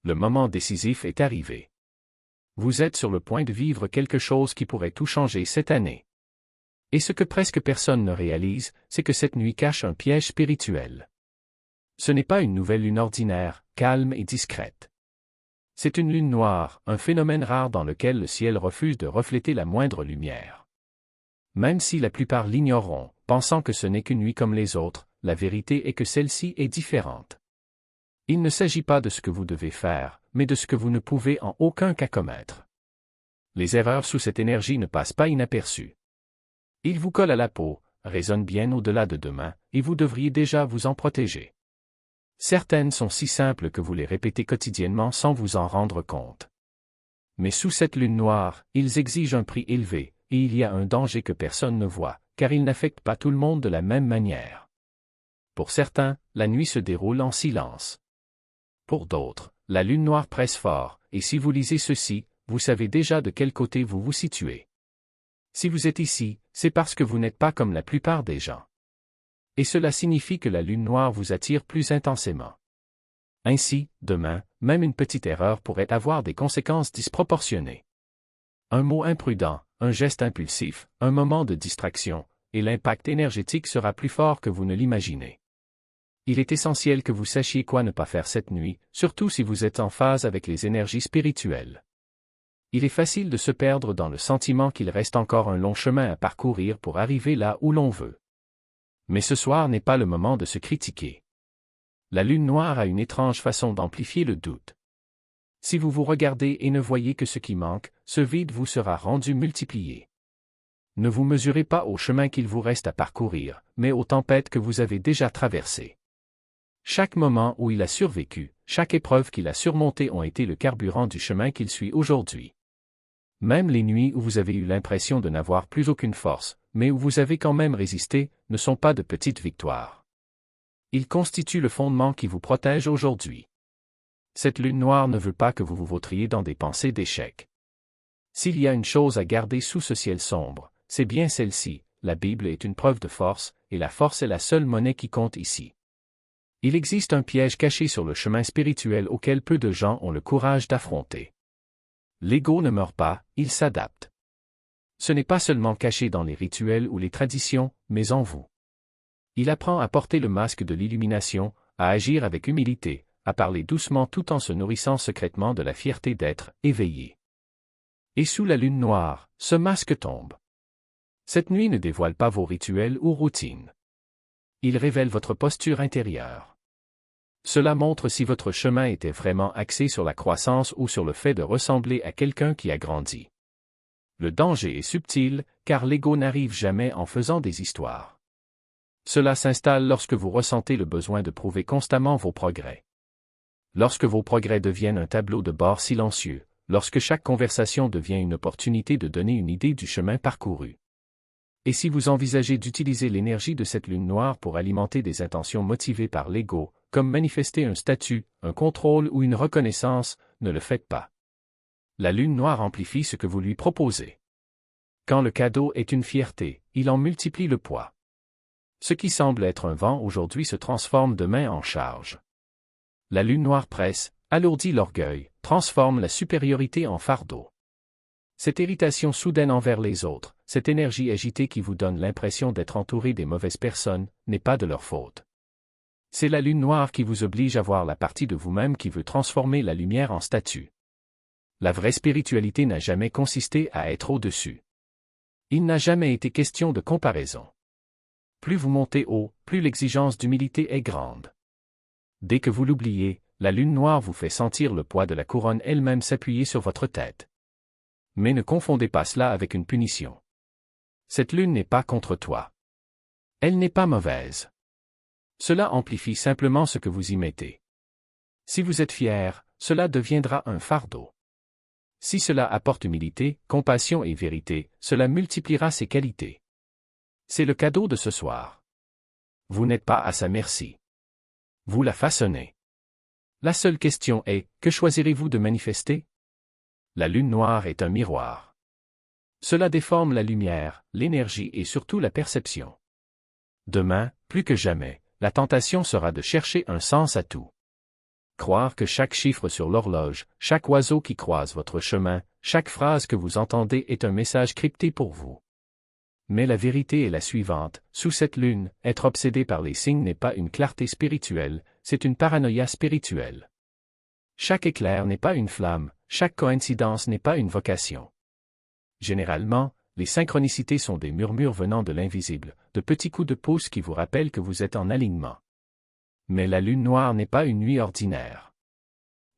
Le moment décisif est arrivé. Vous êtes sur le point de vivre quelque chose qui pourrait tout changer cette année. Et ce que presque personne ne réalise, c'est que cette nuit cache un piège spirituel. Ce n'est pas une nouvelle lune ordinaire, calme et discrète. C'est une lune noire, un phénomène rare dans lequel le ciel refuse de refléter la moindre lumière. Même si la plupart l'ignoreront, pensant que ce n'est qu'une nuit comme les autres, la vérité est que celle-ci est différente. Il ne s'agit pas de ce que vous devez faire, mais de ce que vous ne pouvez en aucun cas commettre. Les erreurs sous cette énergie ne passent pas inaperçues. Ils vous collent à la peau, résonnent bien au-delà de demain, et vous devriez déjà vous en protéger. Certaines sont si simples que vous les répétez quotidiennement sans vous en rendre compte. Mais sous cette lune noire, ils exigent un prix élevé, et il y a un danger que personne ne voit, car ils n'affectent pas tout le monde de la même manière. Pour certains, la nuit se déroule en silence. Pour d'autres, la lune noire presse fort, et si vous lisez ceci, vous savez déjà de quel côté vous vous situez. Si vous êtes ici, c'est parce que vous n'êtes pas comme la plupart des gens. Et cela signifie que la lune noire vous attire plus intensément. Ainsi, demain, même une petite erreur pourrait avoir des conséquences disproportionnées. Un mot imprudent, un geste impulsif, un moment de distraction, et l'impact énergétique sera plus fort que vous ne l'imaginez. Il est essentiel que vous sachiez quoi ne pas faire cette nuit, surtout si vous êtes en phase avec les énergies spirituelles. Il est facile de se perdre dans le sentiment qu'il reste encore un long chemin à parcourir pour arriver là où l'on veut. Mais ce soir n'est pas le moment de se critiquer. La lune noire a une étrange façon d'amplifier le doute. Si vous vous regardez et ne voyez que ce qui manque, ce vide vous sera rendu multiplié. Ne vous mesurez pas au chemin qu'il vous reste à parcourir, mais aux tempêtes que vous avez déjà traversées. Chaque moment où il a survécu, chaque épreuve qu'il a surmontée ont été le carburant du chemin qu'il suit aujourd'hui. Même les nuits où vous avez eu l'impression de n'avoir plus aucune force, mais où vous avez quand même résisté, ne sont pas de petites victoires. Ils constituent le fondement qui vous protège aujourd'hui. Cette lune noire ne veut pas que vous vous vautriez dans des pensées d'échec. S'il y a une chose à garder sous ce ciel sombre, c'est bien celle-ci, la Bible est une preuve de force, et la force est la seule monnaie qui compte ici. Il existe un piège caché sur le chemin spirituel auquel peu de gens ont le courage d'affronter. L'ego ne meurt pas, il s'adapte. Ce n'est pas seulement caché dans les rituels ou les traditions, mais en vous. Il apprend à porter le masque de l'illumination, à agir avec humilité, à parler doucement tout en se nourrissant secrètement de la fierté d'être éveillé. Et sous la lune noire, ce masque tombe. Cette nuit ne dévoile pas vos rituels ou routines. Il révèle votre posture intérieure. Cela montre si votre chemin était vraiment axé sur la croissance ou sur le fait de ressembler à quelqu'un qui a grandi. Le danger est subtil, car l'ego n'arrive jamais en faisant des histoires. Cela s'installe lorsque vous ressentez le besoin de prouver constamment vos progrès. Lorsque vos progrès deviennent un tableau de bord silencieux, lorsque chaque conversation devient une opportunité de donner une idée du chemin parcouru. Et si vous envisagez d'utiliser l'énergie de cette lune noire pour alimenter des intentions motivées par l'ego, comme manifester un statut, un contrôle ou une reconnaissance, ne le faites pas. La lune noire amplifie ce que vous lui proposez. Quand le cadeau est une fierté, il en multiplie le poids. Ce qui semble être un vent aujourd'hui se transforme demain en charge. La lune noire presse, alourdit l'orgueil, transforme la supériorité en fardeau. Cette irritation soudaine envers les autres, cette énergie agitée qui vous donne l'impression d'être entouré des mauvaises personnes, n'est pas de leur faute. C'est la lune noire qui vous oblige à voir la partie de vous-même qui veut transformer la lumière en statue. La vraie spiritualité n'a jamais consisté à être au-dessus. Il n'a jamais été question de comparaison. Plus vous montez haut, plus l'exigence d'humilité est grande. Dès que vous l'oubliez, la lune noire vous fait sentir le poids de la couronne elle-même s'appuyer sur votre tête. Mais ne confondez pas cela avec une punition. Cette lune n'est pas contre toi. Elle n'est pas mauvaise. Cela amplifie simplement ce que vous y mettez. Si vous êtes fier, cela deviendra un fardeau. Si cela apporte humilité, compassion et vérité, cela multipliera ses qualités. C'est le cadeau de ce soir. Vous n'êtes pas à sa merci. Vous la façonnez. La seule question est, que choisirez-vous de manifester? La lune noire est un miroir. Cela déforme la lumière, l'énergie et surtout la perception. Demain, plus que jamais, la tentation sera de chercher un sens à tout. Croire que chaque chiffre sur l'horloge, chaque oiseau qui croise votre chemin, chaque phrase que vous entendez est un message crypté pour vous. Mais la vérité est la suivante, sous cette lune, être obsédé par les signes n'est pas une clarté spirituelle, c'est une paranoïa spirituelle. Chaque éclair n'est pas une flamme, chaque coïncidence n'est pas une vocation. Généralement, les synchronicités sont des murmures venant de l'invisible, de petits coups de pouce qui vous rappellent que vous êtes en alignement. Mais la lune noire n'est pas une nuit ordinaire.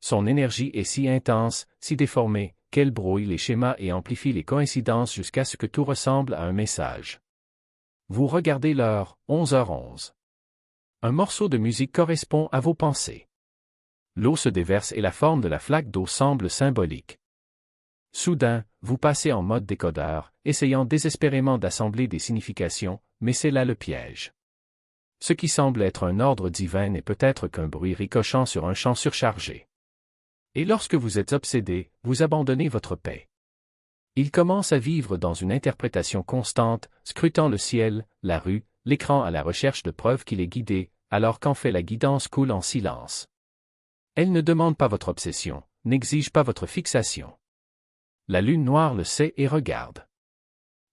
Son énergie est si intense, si déformée, qu'elle brouille les schémas et amplifie les coïncidences jusqu'à ce que tout ressemble à un message. Vous regardez l'heure, 11h11. Un morceau de musique correspond à vos pensées. L'eau se déverse et la forme de la flaque d'eau semble symbolique. Soudain, vous passez en mode décodeur, essayant désespérément d'assembler des significations, mais c'est là le piège. Ce qui semble être un ordre divin n'est peut-être qu'un bruit ricochant sur un champ surchargé. Et lorsque vous êtes obsédé, vous abandonnez votre paix. Il commence à vivre dans une interprétation constante, scrutant le ciel, la rue, l'écran à la recherche de preuves qu'il est guidé, alors qu'en fait la guidance coule en silence. Elle ne demande pas votre obsession, n'exige pas votre fixation. La lune noire le sait et regarde.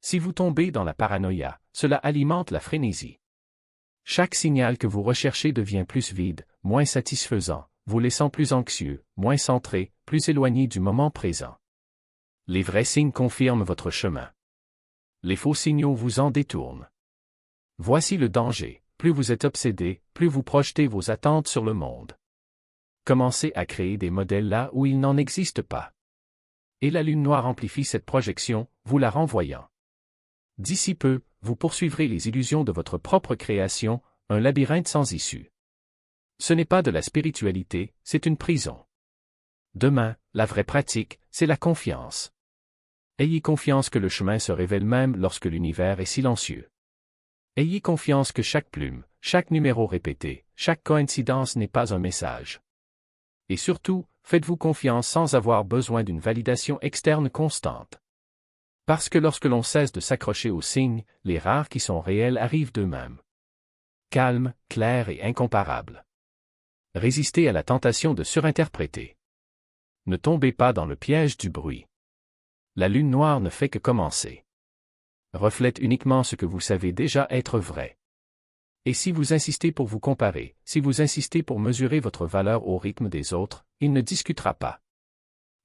Si vous tombez dans la paranoïa, cela alimente la frénésie. Chaque signal que vous recherchez devient plus vide, moins satisfaisant, vous laissant plus anxieux, moins centré, plus éloigné du moment présent. Les vrais signes confirment votre chemin. Les faux signaux vous en détournent. Voici le danger, plus vous êtes obsédé, plus vous projetez vos attentes sur le monde. Commencez à créer des modèles là où il n'en existe pas. Et la lune noire amplifie cette projection, vous la renvoyant. D'ici peu, vous poursuivrez les illusions de votre propre création, un labyrinthe sans issue. Ce n'est pas de la spiritualité, c'est une prison. Demain, la vraie pratique, c'est la confiance. Ayez confiance que le chemin se révèle même lorsque l'univers est silencieux. Ayez confiance que chaque plume, chaque numéro répété, chaque coïncidence n'est pas un message. Et surtout, faites-vous confiance sans avoir besoin d'une validation externe constante. Parce que lorsque l'on cesse de s'accrocher aux signes, les rares qui sont réels arrivent d'eux-mêmes. Calme, clair et incomparable. Résistez à la tentation de surinterpréter. Ne tombez pas dans le piège du bruit. La lune noire ne fait que commencer. Reflète uniquement ce que vous savez déjà être vrai. Et si vous insistez pour vous comparer, si vous insistez pour mesurer votre valeur au rythme des autres, il ne discutera pas.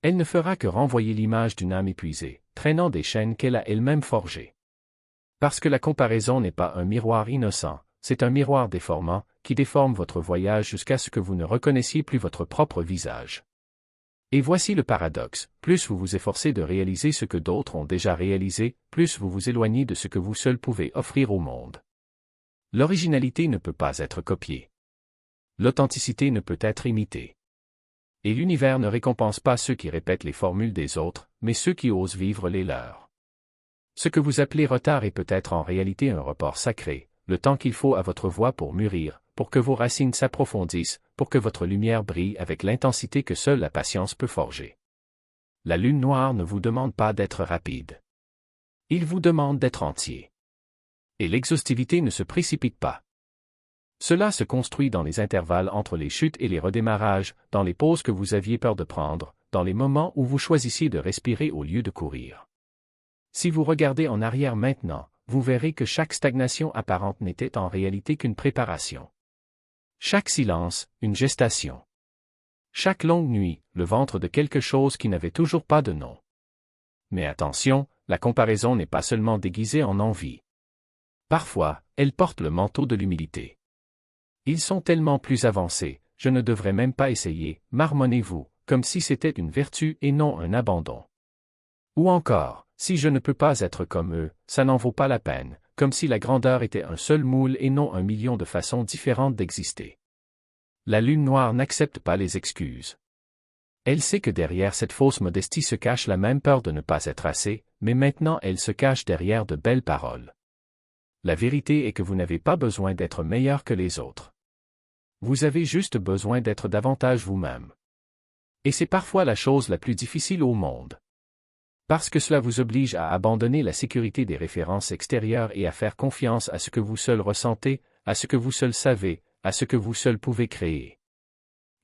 Elle ne fera que renvoyer l'image d'une âme épuisée, traînant des chaînes qu'elle a elle-même forgées. Parce que la comparaison n'est pas un miroir innocent, c'est un miroir déformant, qui déforme votre voyage jusqu'à ce que vous ne reconnaissiez plus votre propre visage. Et voici le paradoxe, plus vous vous efforcez de réaliser ce que d'autres ont déjà réalisé, plus vous vous éloignez de ce que vous seul pouvez offrir au monde. L'originalité ne peut pas être copiée. L'authenticité ne peut être imitée. Et l'univers ne récompense pas ceux qui répètent les formules des autres, mais ceux qui osent vivre les leurs. Ce que vous appelez retard est peut-être en réalité un report sacré, le temps qu'il faut à votre voix pour mûrir, pour que vos racines s'approfondissent, pour que votre lumière brille avec l'intensité que seule la patience peut forger. La lune noire ne vous demande pas d'être rapide. Il vous demande d'être entier. Et l'exhaustivité ne se précipite pas. Cela se construit dans les intervalles entre les chutes et les redémarrages, dans les pauses que vous aviez peur de prendre, dans les moments où vous choisissiez de respirer au lieu de courir. Si vous regardez en arrière maintenant, vous verrez que chaque stagnation apparente n'était en réalité qu'une préparation. Chaque silence, une gestation. Chaque longue nuit, le ventre de quelque chose qui n'avait toujours pas de nom. Mais attention, la comparaison n'est pas seulement déguisée en envie. Parfois, elle porte le manteau de l'humilité. Ils sont tellement plus avancés, je ne devrais même pas essayer, marmonnez-vous, comme si c'était une vertu et non un abandon. Ou encore, si je ne peux pas être comme eux, ça n'en vaut pas la peine, comme si la grandeur était un seul moule et non 1 million de façons différentes d'exister. La lune noire n'accepte pas les excuses. Elle sait que derrière cette fausse modestie se cache la même peur de ne pas être assez, mais maintenant elle se cache derrière de belles paroles. La vérité est que vous n'avez pas besoin d'être meilleur que les autres. Vous avez juste besoin d'être davantage vous-même. Et c'est parfois la chose la plus difficile au monde. Parce que cela vous oblige à abandonner la sécurité des références extérieures et à faire confiance à ce que vous seul ressentez, à ce que vous seul savez, à ce que vous seul pouvez créer.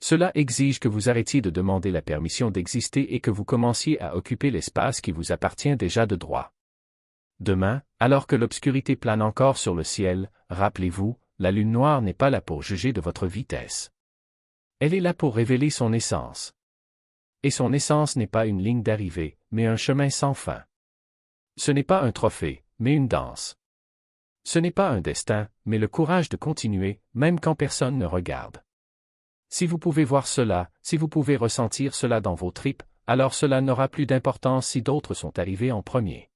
Cela exige que vous arrêtiez de demander la permission d'exister et que vous commenciez à occuper l'espace qui vous appartient déjà de droit. Demain, alors que l'obscurité plane encore sur le ciel, rappelez-vous, la lune noire n'est pas là pour juger de votre vitesse. Elle est là pour révéler son essence. Et son essence n'est pas une ligne d'arrivée, mais un chemin sans fin. Ce n'est pas un trophée, mais une danse. Ce n'est pas un destin, mais le courage de continuer, même quand personne ne regarde. Si vous pouvez voir cela, si vous pouvez ressentir cela dans vos tripes, alors cela n'aura plus d'importance si d'autres sont arrivés en premier.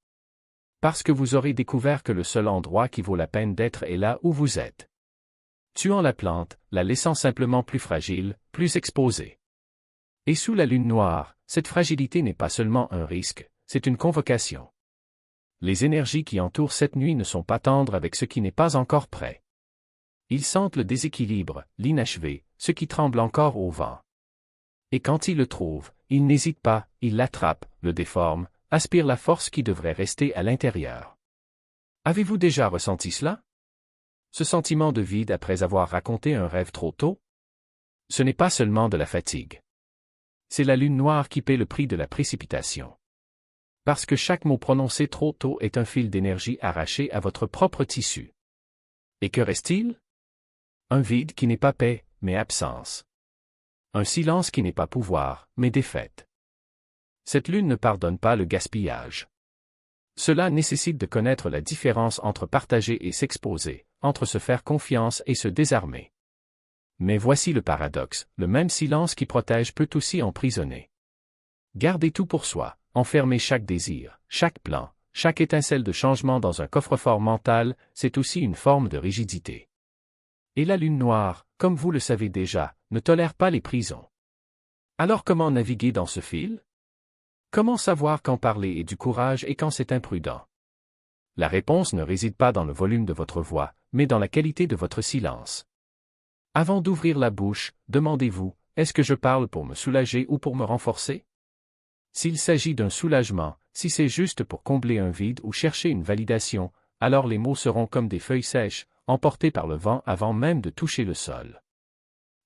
Parce que vous aurez découvert que le seul endroit qui vaut la peine d'être est là où vous êtes. Tuant la plante, la laissant simplement plus fragile, plus exposée. Et sous la lune noire, cette fragilité n'est pas seulement un risque, c'est une convocation. Les énergies qui entourent cette nuit ne sont pas tendres avec ce qui n'est pas encore prêt. Ils sentent le déséquilibre, l'inachevé, ce qui tremble encore au vent. Et quand ils le trouvent, ils n'hésitent pas, ils l'attrapent, le déforment, aspirent la force qui devrait rester à l'intérieur. Avez-vous déjà ressenti cela? Ce sentiment de vide après avoir raconté un rêve trop tôt? Ce n'est pas seulement de la fatigue. C'est la lune noire qui paie le prix de la précipitation. Parce que chaque mot prononcé trop tôt est un fil d'énergie arraché à votre propre tissu. Et que reste-t-il? Un vide qui n'est pas paix, mais absence. Un silence qui n'est pas pouvoir, mais défaite. Cette lune ne pardonne pas le gaspillage. Cela nécessite de connaître la différence entre partager et s'exposer, entre se faire confiance et se désarmer. Mais voici le paradoxe, le même silence qui protège peut aussi emprisonner. Gardez tout pour soi, enfermer chaque désir, chaque plan, chaque étincelle de changement dans un coffre-fort mental, c'est aussi une forme de rigidité. Et la lune noire, comme vous le savez déjà, ne tolère pas les prisons. Alors comment naviguer dans ce fil? Comment savoir quand parler est du courage et quand c'est imprudent? La réponse ne réside pas dans le volume de votre voix, mais dans la qualité de votre silence. Avant d'ouvrir la bouche, demandez-vous, est-ce que je parle pour me soulager ou pour me renforcer? S'il s'agit d'un soulagement, si c'est juste pour combler un vide ou chercher une validation, alors les mots seront comme des feuilles sèches, emportées par le vent avant même de toucher le sol.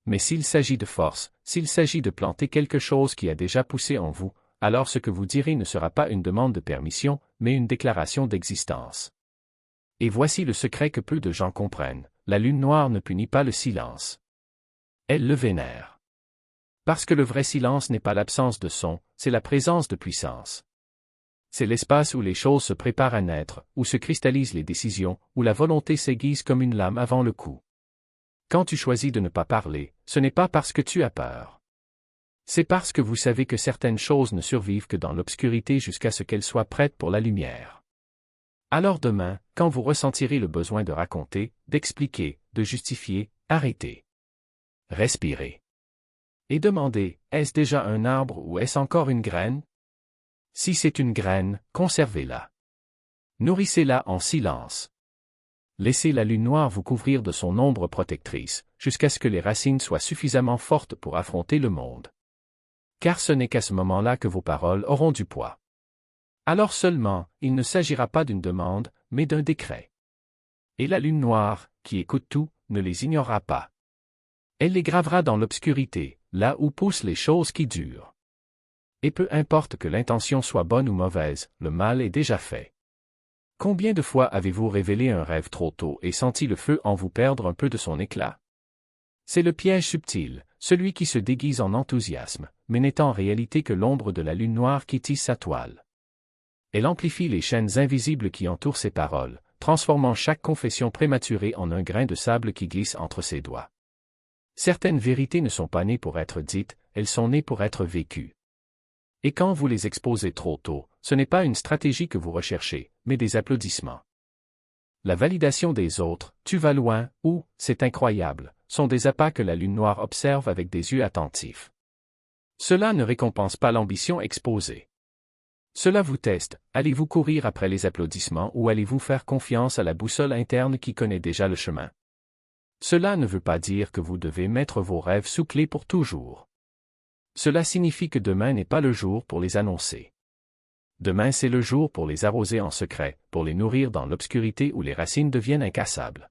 Mais s'il s'agit de force, s'il s'agit de planter quelque chose qui a déjà poussé en vous, alors ce que vous direz ne sera pas une demande de permission, mais une déclaration d'existence. Et voici le secret que peu de gens comprennent, la lune noire ne punit pas le silence. Elle le vénère. Parce que le vrai silence n'est pas l'absence de son, c'est la présence de puissance. C'est l'espace où les choses se préparent à naître, où se cristallisent les décisions, où la volonté s'aiguise comme une lame avant le coup. Quand tu choisis de ne pas parler, ce n'est pas parce que tu as peur. C'est parce que vous savez que certaines choses ne survivent que dans l'obscurité jusqu'à ce qu'elles soient prêtes pour la lumière. Alors demain, quand vous ressentirez le besoin de raconter, d'expliquer, de justifier, arrêtez. Respirez. Et demandez, est-ce déjà un arbre ou est-ce encore une graine? Si c'est une graine, conservez-la. Nourrissez-la en silence. Laissez la lune noire vous couvrir de son ombre protectrice, jusqu'à ce que les racines soient suffisamment fortes pour affronter le monde. Car ce n'est qu'à ce moment-là que vos paroles auront du poids. Alors seulement, il ne s'agira pas d'une demande, mais d'un décret. Et la lune noire, qui écoute tout, ne les ignorera pas. Elle les gravera dans l'obscurité, là où poussent les choses qui durent. Et peu importe que l'intention soit bonne ou mauvaise, le mal est déjà fait. Combien de fois avez-vous révélé un rêve trop tôt et senti le feu en vous perdre un peu de son éclat? C'est le piège subtil, celui qui se déguise en enthousiasme, mais n'est en réalité que l'ombre de la lune noire qui tisse sa toile. Elle amplifie les chaînes invisibles qui entourent ses paroles, transformant chaque confession prématurée en un grain de sable qui glisse entre ses doigts. Certaines vérités ne sont pas nées pour être dites, elles sont nées pour être vécues. Et quand vous les exposez trop tôt, ce n'est pas une stratégie que vous recherchez, mais des applaudissements. La validation des autres, tu vas loin, ou, c'est incroyable, sont des appâts que la lune noire observe avec des yeux attentifs. Cela ne récompense pas l'ambition exposée. Cela vous teste, allez-vous courir après les applaudissements ou allez-vous faire confiance à la boussole interne qui connaît déjà le chemin? Cela ne veut pas dire que vous devez mettre vos rêves sous clé pour toujours. Cela signifie que demain n'est pas le jour pour les annoncer. Demain c'est le jour pour les arroser en secret, pour les nourrir dans l'obscurité où les racines deviennent incassables.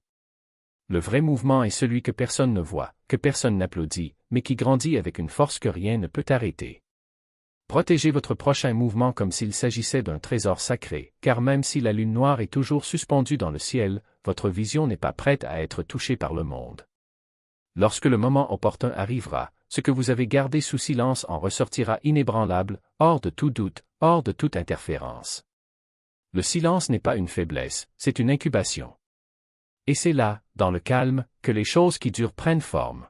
Le vrai mouvement est celui que personne ne voit, que personne n'applaudit, mais qui grandit avec une force que rien ne peut arrêter. Protégez votre prochain mouvement comme s'il s'agissait d'un trésor sacré, car même si la lune noire est toujours suspendue dans le ciel, votre vision n'est pas prête à être touchée par le monde. Lorsque le moment opportun arrivera, ce que vous avez gardé sous silence en ressortira inébranlable, hors de tout doute, hors de toute interférence. Le silence n'est pas une faiblesse, c'est une incubation. Et c'est là, dans le calme, que les choses qui durent prennent forme.